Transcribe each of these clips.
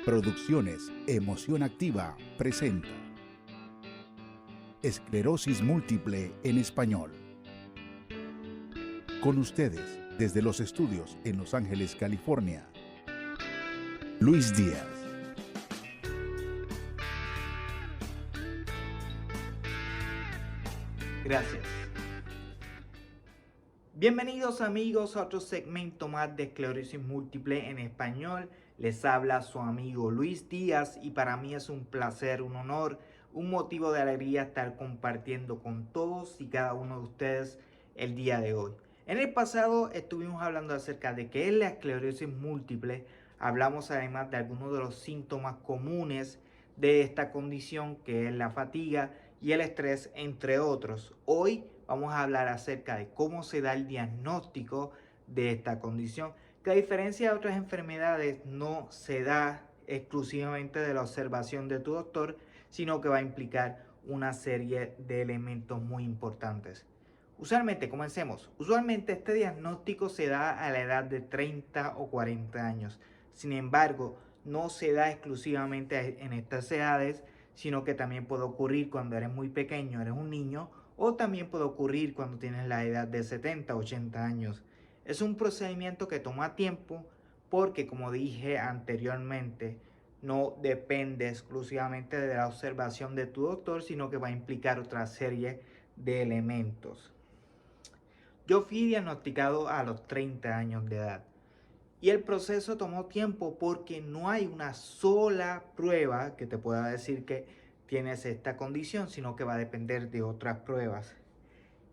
Producciones Emoción Activa presenta Esclerosis Múltiple en Español. Con ustedes, desde los estudios en Los Ángeles, California, Luis Díaz. Gracias. Bienvenidos amigos a otro segmento más de Esclerosis Múltiple en Español. Les habla su amigo Luis Díaz y para mí es un placer, un honor, un motivo de alegría estar compartiendo con todos y cada uno de ustedes el día de hoy. En el pasado estuvimos hablando acerca de qué es la esclerosis múltiple. Hablamos además de algunos de los síntomas comunes de esta condición, que es la fatiga y el estrés, entre otros. Hoy vamos a hablar acerca de cómo se da el diagnóstico de esta condición, que a diferencia de otras enfermedades no se da exclusivamente de la observación de tu doctor, sino que va a implicar una serie de elementos muy importantes. Usualmente este diagnóstico se da a la edad de 30 o 40 años. Sin embargo, no se da exclusivamente en estas edades, sino que también puede ocurrir cuando eres muy pequeño, eres un niño, o también puede ocurrir cuando tienes la edad de 70, 80 años. Es un procedimiento que toma tiempo porque, como dije anteriormente, no depende exclusivamente de la observación de tu doctor, sino que va a implicar otra serie de elementos. Yo fui diagnosticado a los 30 años de edad. Y el proceso tomó tiempo porque no hay una sola prueba que te pueda decir que tienes esta condición, sino que va a depender de otras pruebas.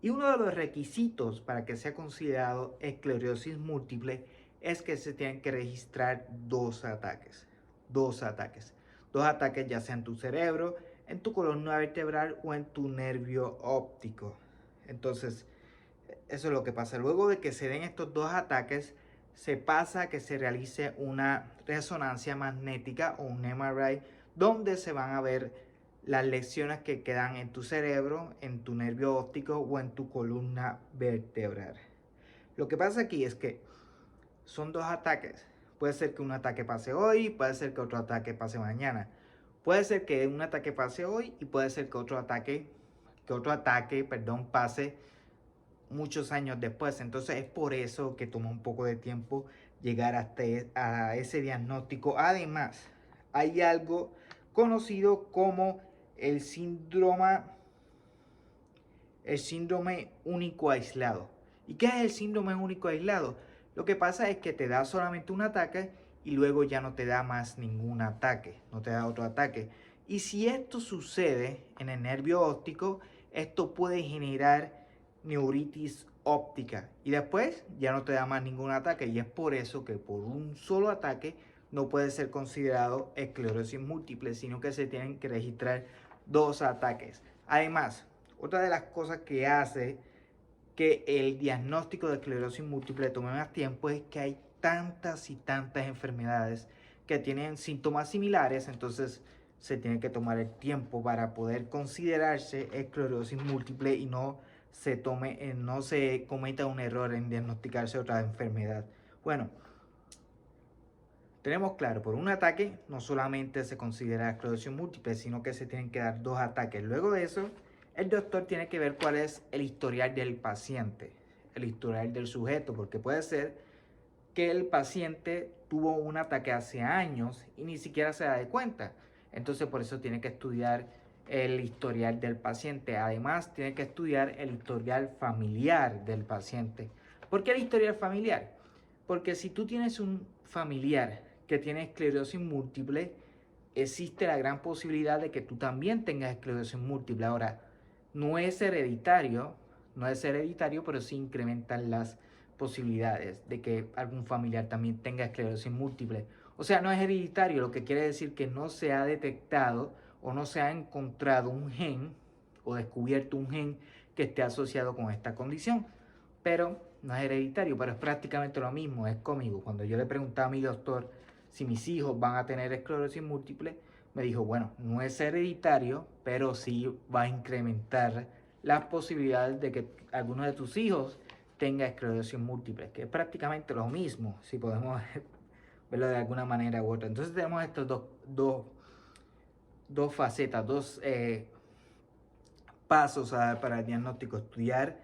Y uno de los requisitos para que sea considerado esclerosis múltiple es que se tienen que registrar dos ataques. Dos ataques ya sea en tu cerebro, en tu columna vertebral o en tu nervio óptico. Entonces, eso es lo que pasa. Luego de que se den estos dos ataques, se pasa a que se realice una resonancia magnética o un MRI, donde se van a ver las lesiones que quedan en tu cerebro, en tu nervio óptico o en tu columna vertebral. Lo que pasa aquí es que son dos ataques. Puede ser que un ataque pase hoy, puede ser que otro ataque pase mañana. Puede ser que un ataque pase hoy y puede ser que otro ataque pase muchos años después. Entonces es por eso que toma un poco de tiempo llegar hasta a ese diagnóstico. Además, hay algo conocido como el síndrome único aislado. ¿Y qué es el síndrome único aislado? Lo que pasa es que te da solamente un ataque y luego ya no te da más ningún ataque, no te da otro ataque. Y si esto sucede en el nervio óptico, esto puede generar neuritis óptica y después ya no te da más ningún ataque, y es por eso que por un solo ataque no puede ser considerado esclerosis múltiple, sino que se tienen que registrar dos ataques. Además, otra de las cosas que hace que el diagnóstico de esclerosis múltiple tome más tiempo es que hay tantas y tantas enfermedades que tienen síntomas similares. Entonces se tiene que tomar el tiempo para poder considerarse esclerosis múltiple y no se cometa un error en diagnosticarse otra enfermedad. Bueno, tenemos claro, por un ataque no solamente se considera esclerosis múltiple, sino que se tienen que dar dos ataques. Luego de eso, el doctor tiene que ver cuál es el historial del paciente, el historial del sujeto, porque puede ser que el paciente tuvo un ataque hace años y ni siquiera se da de cuenta. Entonces por eso tiene que estudiar el historial del paciente. Además tiene que estudiar el historial familiar del paciente. ¿Por qué el historial familiar? Porque si tú tienes un familiar que tiene esclerosis múltiple, existe la gran posibilidad de que tú también tengas esclerosis múltiple. Ahora, no es hereditario, pero sí incrementan las posibilidades de que algún familiar también tenga esclerosis múltiple. O sea, no es hereditario, lo que quiere decir que no se ha detectado o no se ha encontrado un gen o descubierto un gen que esté asociado con esta condición. Pero no es hereditario, pero es prácticamente lo mismo, es conmigo. Cuando yo le preguntaba a mi doctor si mis hijos van a tener esclerosis múltiple, me dijo, bueno, no es hereditario, pero sí va a incrementar las posibilidades de que alguno de tus hijos tenga esclerosis múltiple, que es prácticamente lo mismo, si podemos verlo de alguna manera u otra. Entonces tenemos estos dos facetas, pasos a dar para el diagnóstico: estudiar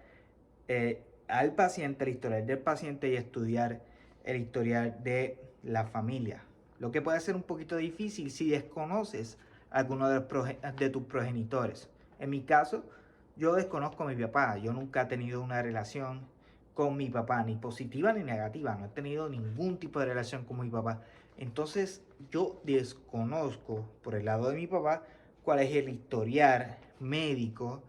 al paciente, el historial del paciente, y estudiar el historial de la familia. Lo que puede ser un poquito difícil si desconoces a alguno de tus progenitores. En mi caso, yo desconozco a mi papá. Yo nunca he tenido una relación con mi papá, ni positiva ni negativa. No he tenido ningún tipo de relación con mi papá. Entonces, yo desconozco por el lado de mi papá cuál es el historial médico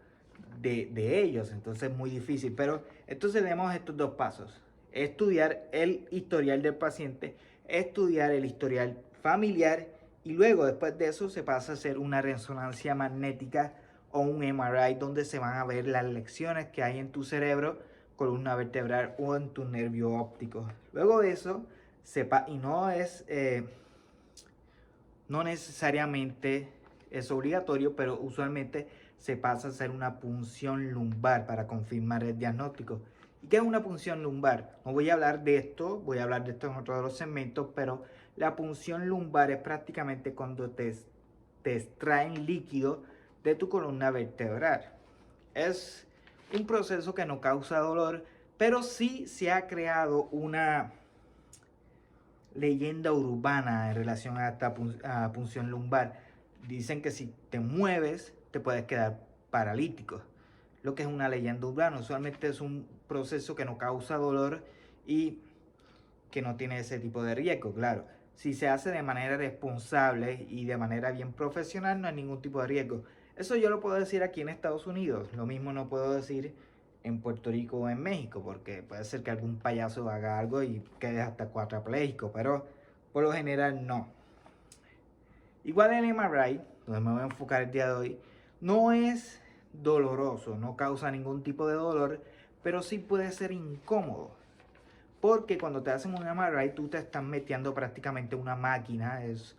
de ellos. Entonces es muy difícil. Pero entonces tenemos estos dos pasos: estudiar el historial del paciente, estudiar el historial familiar, y luego después de eso se pasa a hacer una resonancia magnética o un MRI, donde se van a ver las lesiones que hay en tu cerebro, columna vertebral o en tu nervio óptico. Luego de eso, y no necesariamente es obligatorio, pero usualmente se pasa a hacer una punción lumbar para confirmar el diagnóstico. ¿Y qué es una punción lumbar? No voy a hablar de esto, voy a hablar de esto en otro de los segmentos, pero la punción lumbar es prácticamente cuando te extraen líquido de tu columna vertebral. Es un proceso que no causa dolor, pero sí se ha creado una leyenda urbana en relación a esta punción lumbar. Dicen que si te mueves te puedes quedar paralítico. Lo que es una leyenda urbana. Usualmente es un proceso que no causa dolor y que no tiene ese tipo de riesgo. Claro, si se hace de manera responsable y de manera bien profesional, no hay ningún tipo de riesgo. Eso yo lo puedo decir aquí en Estados Unidos. Lo mismo no puedo decir en Puerto Rico o en México, porque puede ser que algún payaso haga algo y quede hasta cuadrapléjico, pero por lo general no. Igual el MRI, donde me voy a enfocar el día de hoy, no es doloroso, no causa ningún tipo de dolor, pero sí puede ser incómodo. Porque cuando te hacen un MRI, tú te estás metiendo prácticamente una máquina, es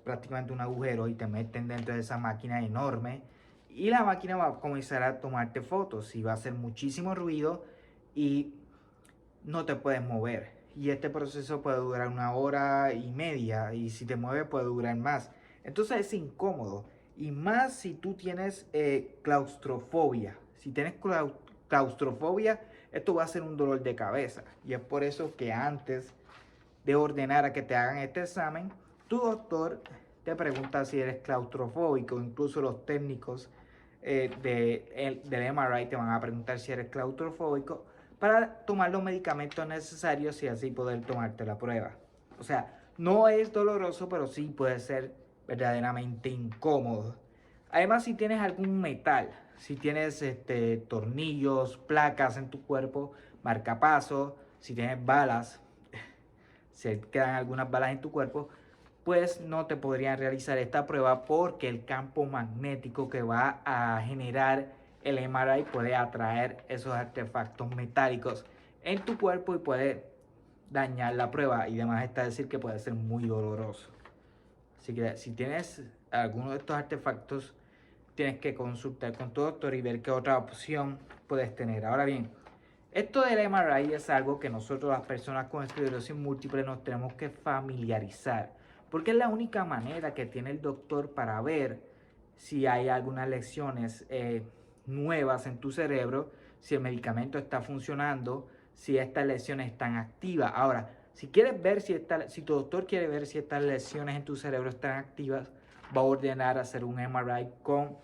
prácticamente un agujero, y te meten dentro de esa máquina enorme. Y la máquina va a comenzar a tomarte fotos y va a hacer muchísimo ruido y no te puedes mover. Y este proceso puede durar 1 hora y media, y si te mueves puede durar más. Entonces es incómodo. Y más si tú tienes claustrofobia. Si tienes claustrofobia, esto va a ser un dolor de cabeza. Y es por eso que antes de ordenar a que te hagan este examen, tu doctor te pregunta si eres claustrofóbico. Incluso los técnicos del MRI te van a preguntar si eres claustrofóbico, para tomar los medicamentos necesarios y así poder tomarte la prueba. O sea, no es doloroso, pero sí puede ser verdaderamente incómodo. Además, si tienes algún metal, si tienes tornillos, placas en tu cuerpo, marcapasos, si tienes balas, se quedan algunas balas en tu cuerpo, pues no te podrían realizar esta prueba, porque el campo magnético que va a generar el MRI puede atraer esos artefactos metálicos en tu cuerpo y puede dañar la prueba. Y además está decir que puede ser muy doloroso. Así que si tienes alguno de estos artefactos, tienes que consultar con tu doctor y ver qué otra opción puedes tener. Ahora bien, esto del MRI es algo que nosotros, las personas con esclerosis múltiple, nos tenemos que familiarizar, porque es la única manera que tiene el doctor para ver si hay algunas lesiones nuevas en tu cerebro, si el medicamento está funcionando, si estas lesiones están activas. Ahora, si quieres ver si tu doctor quiere ver si estas lesiones en tu cerebro están activas, va a ordenar hacer un MRI con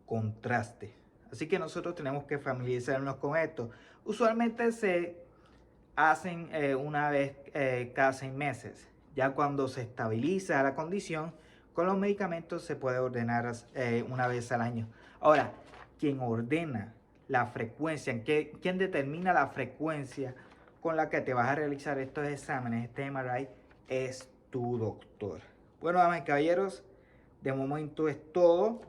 contraste. Así que nosotros tenemos que familiarizarnos con esto. Usualmente se hacen una vez cada 6 meses. Ya cuando se estabiliza la condición, con los medicamentos se puede ordenar una vez al año. Ahora, quien ordena la frecuencia, quien determina la frecuencia con la que te vas a realizar estos exámenes, este MRI, es tu doctor. Bueno, damas y caballeros, de momento es todo.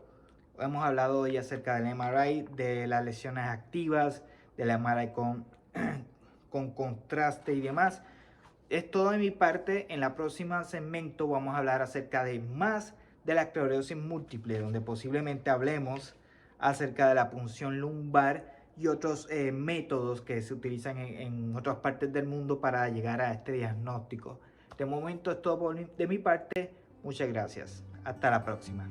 Hemos hablado hoy acerca del MRI, de las lesiones activas, del MRI con contraste y demás. Es todo de mi parte. En la próxima segmento vamos a hablar acerca de más de la esclerosis múltiple, donde posiblemente hablemos acerca de la punción lumbar y otros métodos que se utilizan en otras partes del mundo para llegar a este diagnóstico. De momento es todo de mi parte. Muchas gracias. Hasta la próxima.